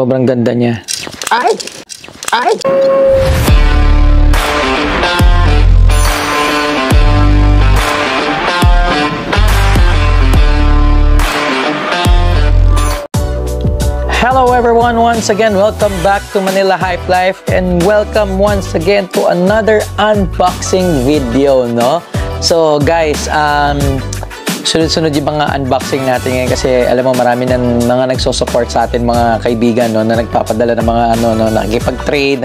Sobrang ganda niya. Ay! Ay! Hello everyone, once again, welcome back to Manila Hype Life and welcome once again to another unboxing video, no? So guys, sunod-sunod yung mga unboxing natin ngayon kasi alam mo marami ng mga nagso-support sa atin, mga kaibigan, no, na nagpapadala ng mga ano, no, nakikipag-trade,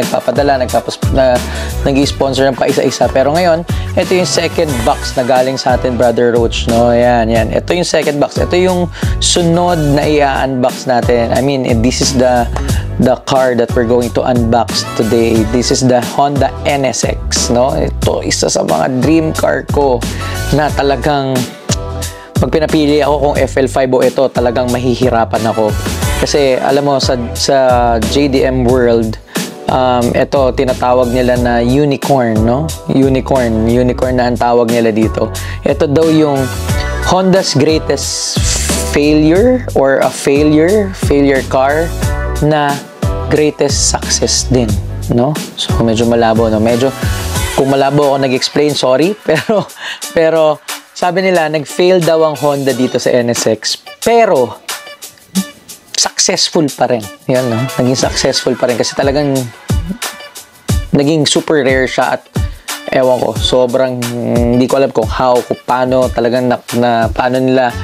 nag-sponsor ng pa isa-isa. Pero ngayon, ito yung second box na galing sa atin, Brother Roach, no? Yan. Ito yung second box. Ito yung sunod na i-unbox natin. I mean, this is the car that we're going to unbox today. This is the Honda NSX, no? Ito, isa sa mga dream car ko na talagang pag pinapili ako kung FL5 o ito, talagang mahihirapan ako. Kasi alam mo, sa JDM World, ito tinatawag nila na unicorn, no? Unicorn na ang tawag nila dito. Ito daw yung Honda's greatest failure or a failure car na greatest success din, no? So medyo malabo, no? Medyo kung malabo ako nag-explain, sorry, pero sabi nila, nag-fail daw ang Honda dito sa NSX, pero successful pa rin. Yan, no? Naging successful pa rin kasi talagang naging super rare siya at ewan ko, sobrang hindi ko alam kung paano talagang paano nila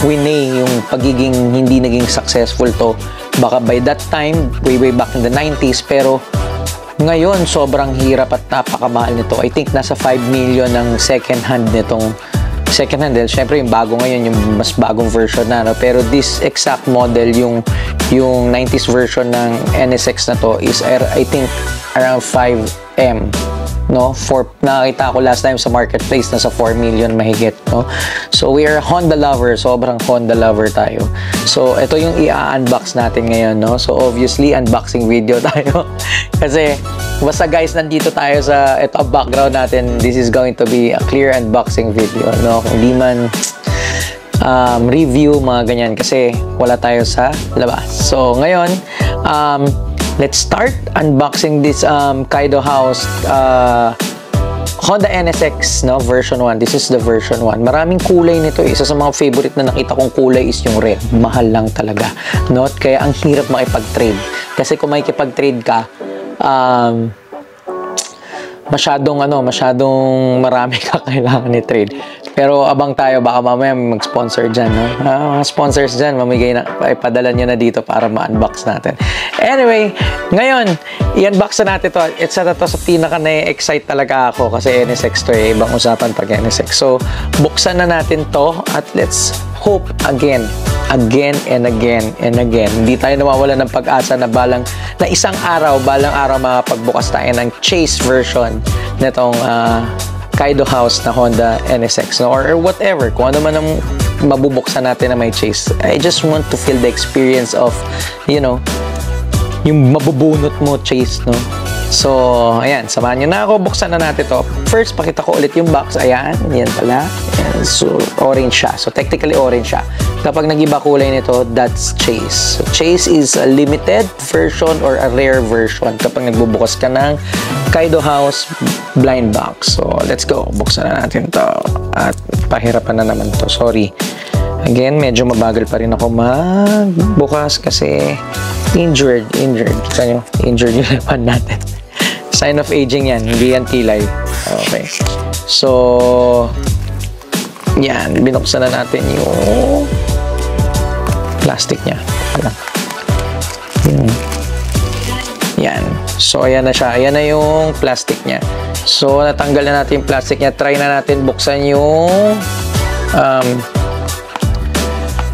winay yung pagiging hindi naging successful to. Baka by that time, way back in the 90s, pero ngayon, sobrang hirap at napakamahal nito. I think nasa 5 million ang second hand nitong second hand. Siyempre, yung bago ngayon, yung mas bagong version na. No? Pero this exact model, yung 90s version ng NSX na to is, I think, around 5M. No? Nakita ko last time sa marketplace, nasa 4 million mahigit. No? So, we are Honda lover. Sobrang Honda lover tayo. So, ito yung i-unbox natin ngayon. No? So, obviously, unboxing video tayo. Kasi, basta guys, nandito tayo sa ito background natin. This is going to be a clear unboxing video. No? Kung di man review, mga ganyan. Kasi, wala tayo sa labas. So, ngayon, let's start unboxing this Kaido House Honda NSX, no, version 1. This is the version 1. Maraming kulay nito. Isa sa mga favorite na nakita kong kulay is yung red. Mahal lang talaga, no? Kaya ang hirap makipag-trade. Kasi kung makikipag-trade ka, masyadong marami ka kailangan i-trade. Pero abang tayo, baka mamaya mag-sponsor dyan, no? Mga sponsors dyan, ipadala nyo na dito para ma-unbox natin. Anyway, ngayon, i-unbox na natin to. Isa na to sa pinaka na-excite talaga ako kasi NSX to, ibang usapan pag NSX. So, buksan na natin to at let's hope again and again. Hindi tayo nawawala ng pag-asa na isang araw makapagbukas tayo ng Chase version nitong Kaido House na Honda NSX, no? Or whatever, kung ano man ang mabubuksan natin na may Chase. I just want to feel the experience of, you know, yung mabubunot mo Chase, no? So, ayan, samahan nyo na ako, buksan na natin to. First, pakita ko ulit yung box. Ayan, yan pala. Ayan, so, orange siya. So, technically orange siya. Kapag nag-iba kulay nito, that's Chase. So, Chase is a limited version or a rare version kapag nagbubukas ka ng Kaido House blind box. So, let's go. Buksan na natin to. At pahirapan na naman to. Sorry. Again, medyo mabagal pa rin ako magbukas kasi injured. Kita nyo, injured yung laban natin. Sign of aging yan. Hindi yan tilay. Okay. So, yan. Binuksan na natin yung plastic niya. Yan. So, ayan na siya. Ayan na yung plastic niya. So, natanggal na natin yung plastic niya. Try na natin buksan yung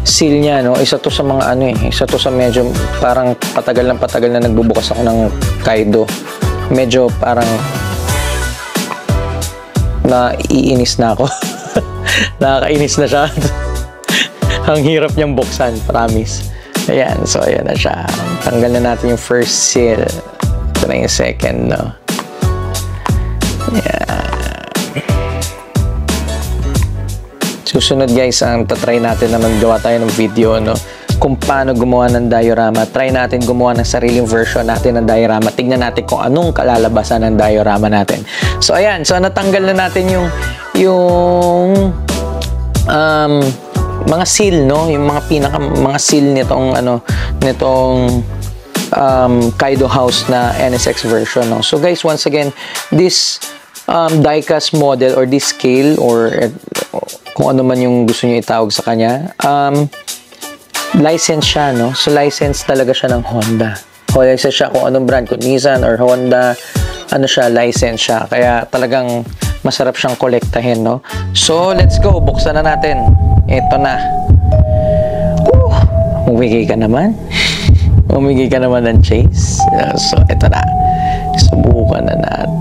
seal niya, no? Isa to sa mga isa to sa medyo parang patagal na nagbubukas ako ng Kaido. Medyo parang naiinis na ako. Nakakainis na siya. Ang hirap niyang buksan, promise. Ayan, so ayan na siya. Tanggal na natin yung first seal. Ito na yung second, no? Ayan. Susunod guys, tatry natin na magawa tayo ng video, no? kung paano gumawa ng diorama. Try natin gumawa ng sariling version natin ng diorama. Tignan natin kung anong kalalabasan ng diorama natin. So, ayan. So, natanggal na natin yung mga seal, no? Yung mga seal nitong Kaido House na NSX version, no? So guys, once again, this diecast model or this scale or kung ano man yung gusto niyo itawag sa kanya, license siya, no? So license talaga siya ng Honda. O license siya kung anong brand, kung Nissan or Honda, ano siya, license siya. Kaya talagang masarap siyang kolektahin, no? So let's go, buksan na natin. Ito na. Umigay ka naman. Umigay ka naman ng chase. So, ito na. Subukan na natin.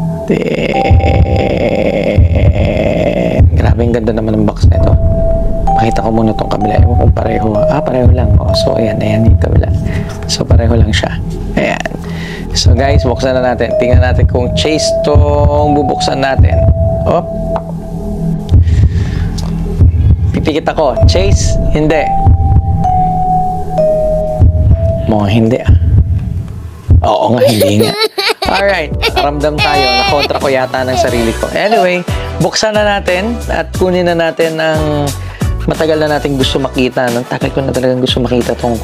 Grabe, ang ganda naman ng box na ito. Pakita ko muna itong kabila. Ewan kung pareho. Pareho lang. So, ayan yung kabila. So, pareho lang siya. Ayan. So, guys, buksan na natin. Tingnan natin kung chase tong bubuksan natin. Oh. Pipikit ako. Chase? Hindi. Hindi Oo nga, hindi nga. Alright, ramdam tayo. Nakontra ko yata ng sarili ko. Anyway, buksan na natin at kunin na natin ang matagal na natin gusto makita. Tagal ko na talagang gusto makita itong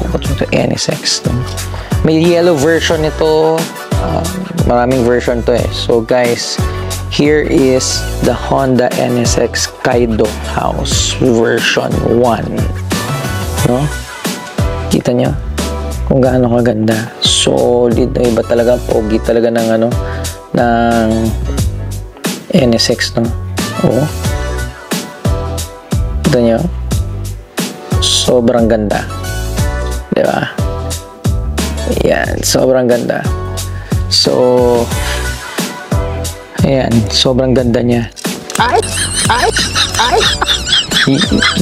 NSX. May yellow version ito. Maraming version to eh. So guys, here is the Honda NSX Kaido House version 1. No? Kita nyo? Kung gaano kaganda. Solid. Iba talaga. Pogi talaga ng ng NSX, no? Oo. Ito nyo. Sobrang ganda. Diba? Ayan. Sobrang ganda. So, ayan. Sobrang ganda niya.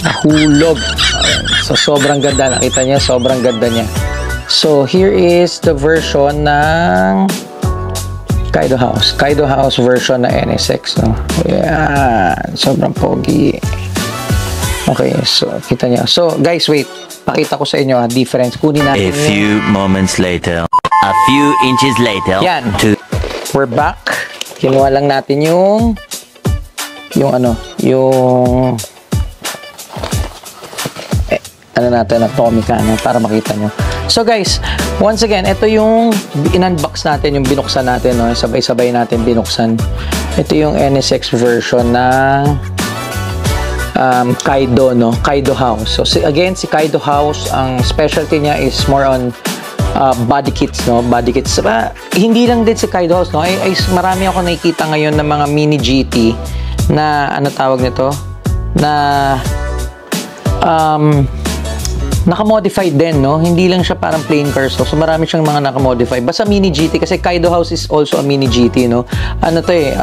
Nahulog. Ayan. So, sobrang ganda. Nakita niya, sobrang ganda niya. So, here is the version ng Kaido House. Kaido House version na NSX, no? Ayan. Sobrang pogi. Okay, so, kita niyo. So, guys, wait. Pakita ko sa inyo, difference. Kunin natin a few moments later. A few inches later. Yan. We're back. Kinuha lang natin yung natin, Atomica, no? Para makita nyo. So guys, once again, ito yung in-unbox natin, yung binuksan natin, no? Sabay-sabay natin binuksan. Ito yung NSX version ng Kaido, no? Kaido House. So again, si Kaido House, ang specialty niya is more on body kits, no? Body kits. Hindi lang din si Kaido House, no? Marami ako nakikita ngayon ng mga mini GT na, ano tawag nito? Na naka-modified din, no? Hindi lang siya parang plain cars, no? So marami siyang mga naka-modify. Basta mini GT kasi Kaido House is also a mini GT, no? Ano to eh,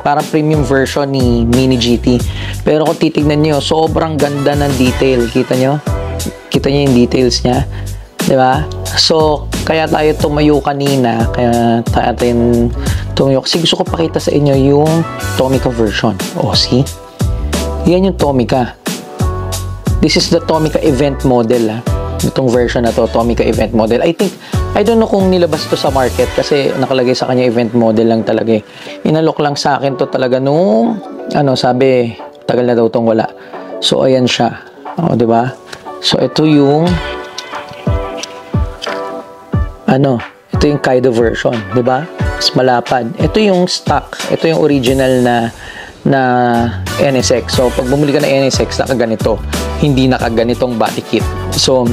parang premium version ni mini GT. Pero kung titignan niyo, sobrang ganda ng detail. Kita niyo? Kita niyo yung details niya. 'Di ba? So, kaya tayo tumayo kanina, kaya tayo tumayo kasi gusto ko pakita sa inyo yung Tomica version. Oh, see? Yan yung Tomica. This is the Tomica event model, itong version na to, Tomica event model. I don't know kung nilabas to sa market kasi nakalagay sa kanya event model lang talaga eh. Inalok lang sa akin to talaga nung, sabi, tagal na daw tong wala. So, ayan siya. O, diba? So, ito yung, ito yung Kaido version, diba? Mas malapad. Ito yung stock. Ito yung original na NSX. So, pag bumili ka ng NSX, nakaganito. Hindi nakaganitong body kit. So,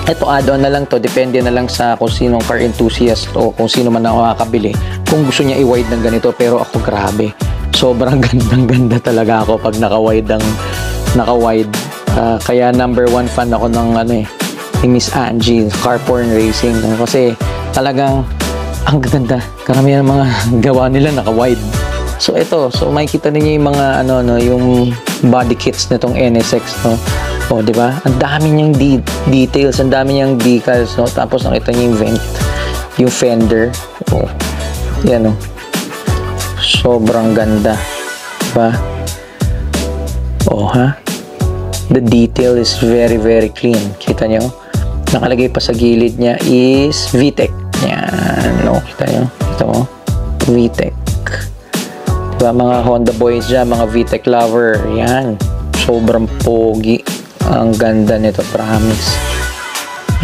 ito add-on na lang to. Depende na lang sa kung sinong car enthusiast o kung sino man ang makakabili. Kung gusto niya i-wide ng ganito. Pero ako, grabe. Sobrang gandang-ganda talaga ako pag naka-wide. Kaya number 1 fan ako ng ni Miss Angie, Car Porn Racing. Kasi talagang ang ganda. Karamihan ng mga gawa nila naka-wide. So ito, makikita niyo yung mga yung body kits nitong NSX, no. O, di ba? Ang dami niyang details, ang dami niyang decals, no. Tapos nakita niyo yung vent, yung fender. O, yan, no. Sobrang ganda, di ba? O, ha? The detail is very, very clean. Kita niyo? Nakalagay pa sa gilid niya is VTEC. Yan. No, kita nyo? Ito mo. VTEC. Diba mga Honda boys dyan, mga VTEC lover. Yan. Sobrang pogi. Ang ganda nito, promise.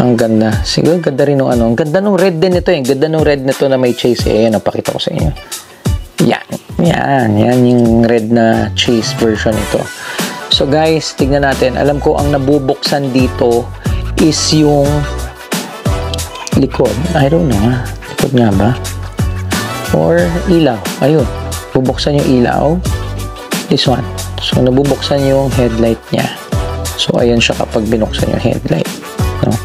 Ang ganda. Siguro ganda rin nung ano. Ang ganda nung red din ito eh. Ganda nung red nito na may chase eh. Ayan, napakita ko sa inyo. Yan. Yan. Yan yung red na chase version ito. So guys, tignan natin. Alam ko ang nabubuksan dito is yung likod. I don't know. Likod nga ba? Or ilaw. Ayun. Bubuksan yung ilaw. This one. So nabubuksan yung headlight niya. So ayan siya kapag binuksan yung headlight. No?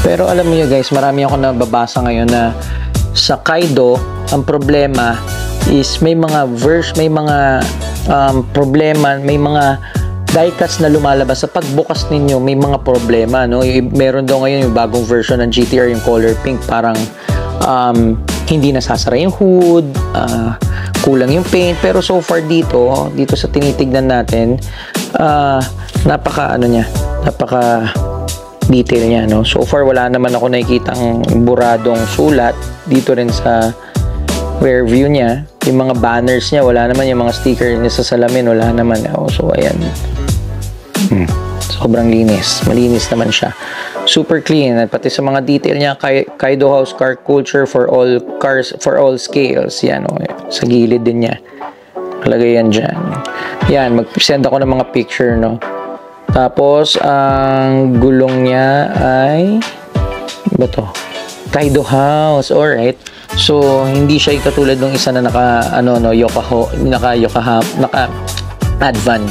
Pero alam niyo guys, marami ako nababasa ngayon na sa Kaido, ang problema is may mga problema, may mga diecast na lumalabas sa pagbukas ninyo, may mga problema, no? Meron daw ngayon yung bagong version ng GTR, yung color pink, parang hindi nasasara yung hood, kulang yung paint, pero so far dito sa tinitignan natin, napaka detail niya, no? So far wala naman ako nakikitang buradong sulat dito rin sa rear view niya. Yung mga banners niya wala naman, yung mga sticker niya sa salamin wala naman. So ayan, sobrang linis, malinis naman siya, super clean. At pati sa mga detail niya, Kaido House Car Culture for all cars, for all scales. Yan, oh, sa gilid din niya kalagay yan dyan. Yan, mag-send ako ng mga picture, no? Tapos, ang gulong niya ay ba to? Kaido House. Alright. So, hindi siya katulad ng isa na naka-Advan.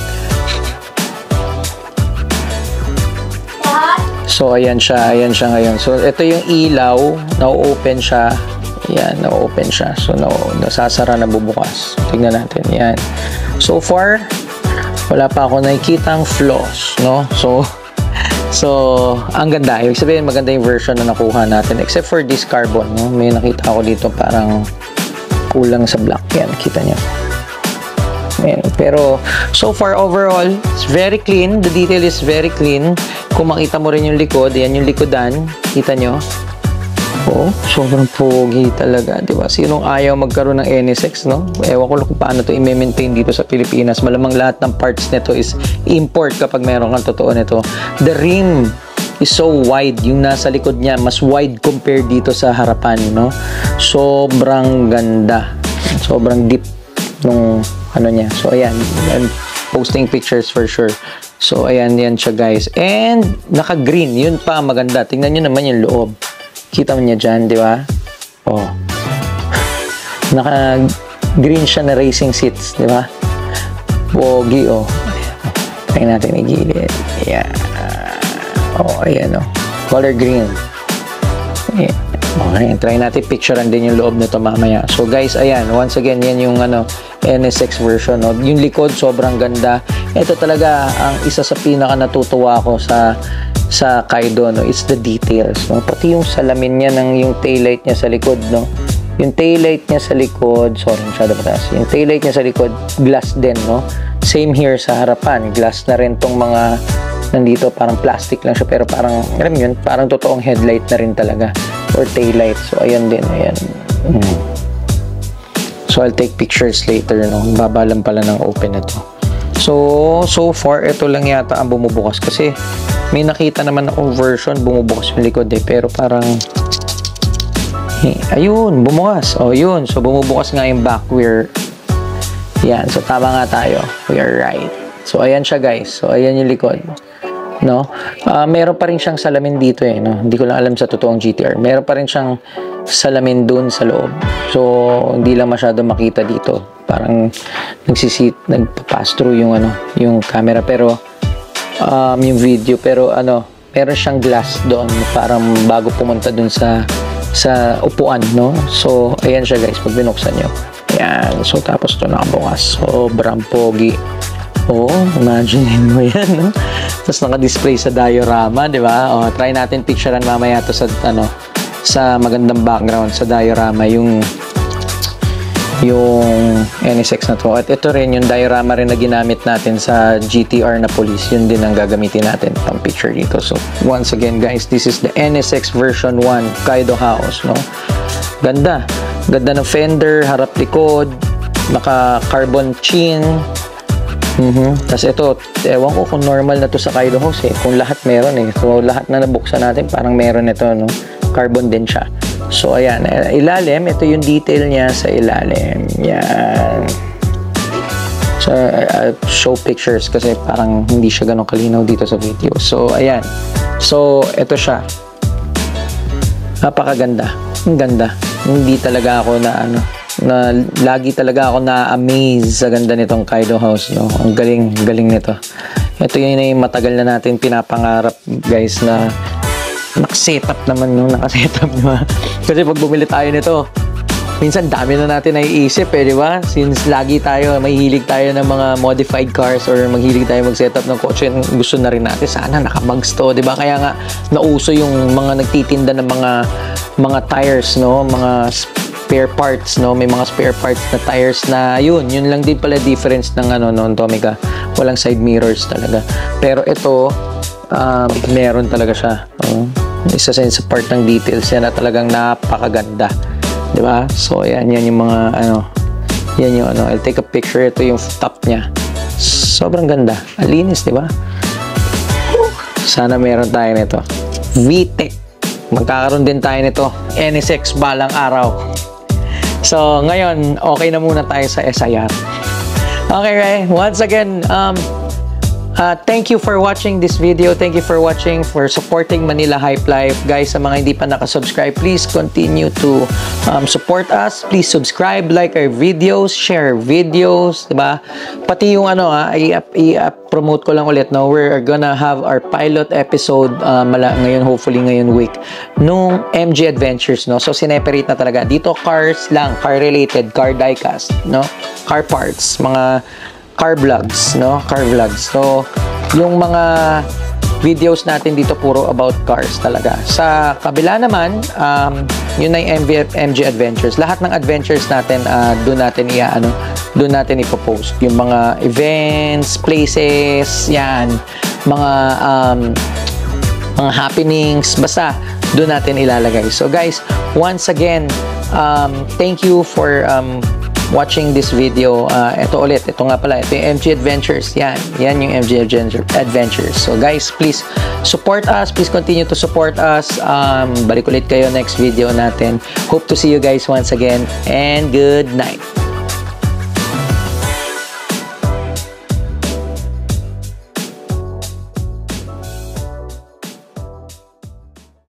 So, ayan siya ngayon. So, ito yung ilaw. Na-open siya. Yan, na-open siya. So, nasasara na bubukas. Tingnan natin. Yan. So far, wala pa ako nakikitang flaws, no? So, ang ganda. Ibig sabihin, maganda yung version na nakuha natin. Except for this carbon, no? May nakita ako dito parang kulang sa black. Yan, kita nyo. Ayan. Pero, so far, overall, it's very clean. The detail is very clean. Kung makita mo rin yung likod, yan yung likodan. Kita nyo? Oh, sobrang pogi talaga, di ba? Sinong ayaw magkaroon ng NSX, no? Ewan ko lang kung paano to i-maintain dito sa Pilipinas. Malamang lahat ng parts nito is import kapag meron kang totoo nito. The rim is so wide. Yung nasa likod niya, mas wide compared dito sa harapan, no? Sobrang ganda. Sobrang deep nung ano niya. So, ayan. I'm posting pictures for sure. So, ayan, yan siya, guys. And, naka-green. Yun pa, maganda. Tingnan nyo naman yung loob. Kita mo niya dyan, di ba? Oh. Naka-green siya na racing seats, di ba? Pogi, oh. Try natin i-gilid. Yeah. Oh, ayan, oh. Color green. Yeah. Okay, try natin picturean din yung loob nito mamaya. So, guys, ayan. Once again, yan yung NSX version, no? Yung likod, sobrang ganda. Ito talaga ang isa sa pinaka natutuwa ko sa Kaido, no? It's the details, no? Pati yung salamin niya yung taillight niya sa likod, no? Yung taillight niya sa likod, sorry, masyado pataas. Yung taillight niya sa likod, glass din, no? Same here sa harapan, glass na rin tong mga nandito, parang plastic lang siya, pero parang, alam yun, parang totoong headlight na rin talaga, or taillight. So, ayan din, ayan. So, I'll take pictures later, no? Babalan pala ng open ito. So far, ito lang yata ang bumubukas kasi may nakita naman akong version bumubukas yung likod eh, pero parang ayun, bumukas. Oh, yun. So, bumubukas nga yung back rear. Yan. So, tama nga tayo. We are right. So, ayan siya, guys. So, ayan yung likod. No? Meron pa rin siyang salamin dito eh, no? Hindi ko lang alam sa totoong GTR. Meron pa rin siyang salamin dun sa loob. So, hindi lang masyado makita dito. Parang nagpa-pass through yung camera, pero yung video, pero meron siyang glass doon parang bago pumunta dun sa upuan, no? So, ayan siya, guys, pag binuksan nyo. Ayan. So, tapos ito nakabukas. Sobrang pogi. Oh, imagine mo yan, no? Tapos naka-display sa diorama, di ba? Oh, try natin picturean mamaya to sa magandang background sa diorama, yung yung NSX na to. At ito rin yung diorama rin na ginamit natin sa GTR na police. Yun din ang gagamitin natin pang picture dito. So once again guys, this is the NSX version 1 Kaido house, no? Ganda. Ganda ng fender, harap likod, naka carbon chin. Tapos ito, ewan ko kung normal na to sa Kaido house eh. Kung lahat meron eh. So lahat na nabuksan natin parang meron ito, no? Carbon din siya. So, ayan. Ilalim. Ito yung detail niya sa ilalim. Yan. So, I'll show pictures kasi parang hindi siya ganun kalinaw dito sa video. So, ayan. So, ito siya. Napakaganda. Ang ganda. Hindi talaga ako lagi talaga ako na-amaze sa ganda nitong Kaido house, no? Ang galing nito. Ito yung matagal na natin pinapangarap, guys, na nakasetup naman, no? Nakasetup, di ba? Kasi pag bumili tayo nito, minsan dami na natin naiisip, di ba? Since lagi tayo, mahihilig tayo ng mga modified cars or mahilig tayo mag-setup ng kotse, gusto na rin natin, sana nakabags to, di ba? Kaya nga, nauso yung mga nagtitinda ng mga tires, no? Mga spare parts, no? May mga spare parts na tires na yun lang din pala difference ng noon, Tomica. Walang side mirrors talaga. Pero ito, meron talaga siya. Isa sa part ng details yan na talagang napakaganda, di ba? So yan yung mga yan yung I'll take a picture. Ito yung top niya, sobrang ganda, alinis, di ba? Sana meron tayo nito. VTEC, magkakaroon din tayo nito. NSX balang araw. So ngayon okay na muna tayo sa SIR. Okay, right? Once again, thank you for watching this video. Thank you for watching, for supporting Manila Hype Life. Guys, sa mga hindi pa nakasubscribe, please continue to support us. Please subscribe, like our videos, share videos, diba? Pati yung i-promote ko lang ulit, no? We're gonna have our pilot episode ngayon, hopefully ngayon week, nung MG Adventures, no? So, sineperate na talaga. Dito, cars lang, car-related, car diecast, no? Car parts, mga car vlogs, no? Car vlogs. So, yung mga videos natin dito puro about cars talaga. Sa kabila naman, yun na yung MG Adventures. Lahat ng adventures natin, doon natin ipopost. Yung mga events, places, yan, mga happenings, basta doon natin ilalagay. So guys, once again, thank you for watching this video. Ito nga pala, ito yung MG Adventures. Yan yung MG Adventures. So guys, please support us. Please continue to support us. Balik ulit kayo next video natin. Hope to see you guys once again, and good night.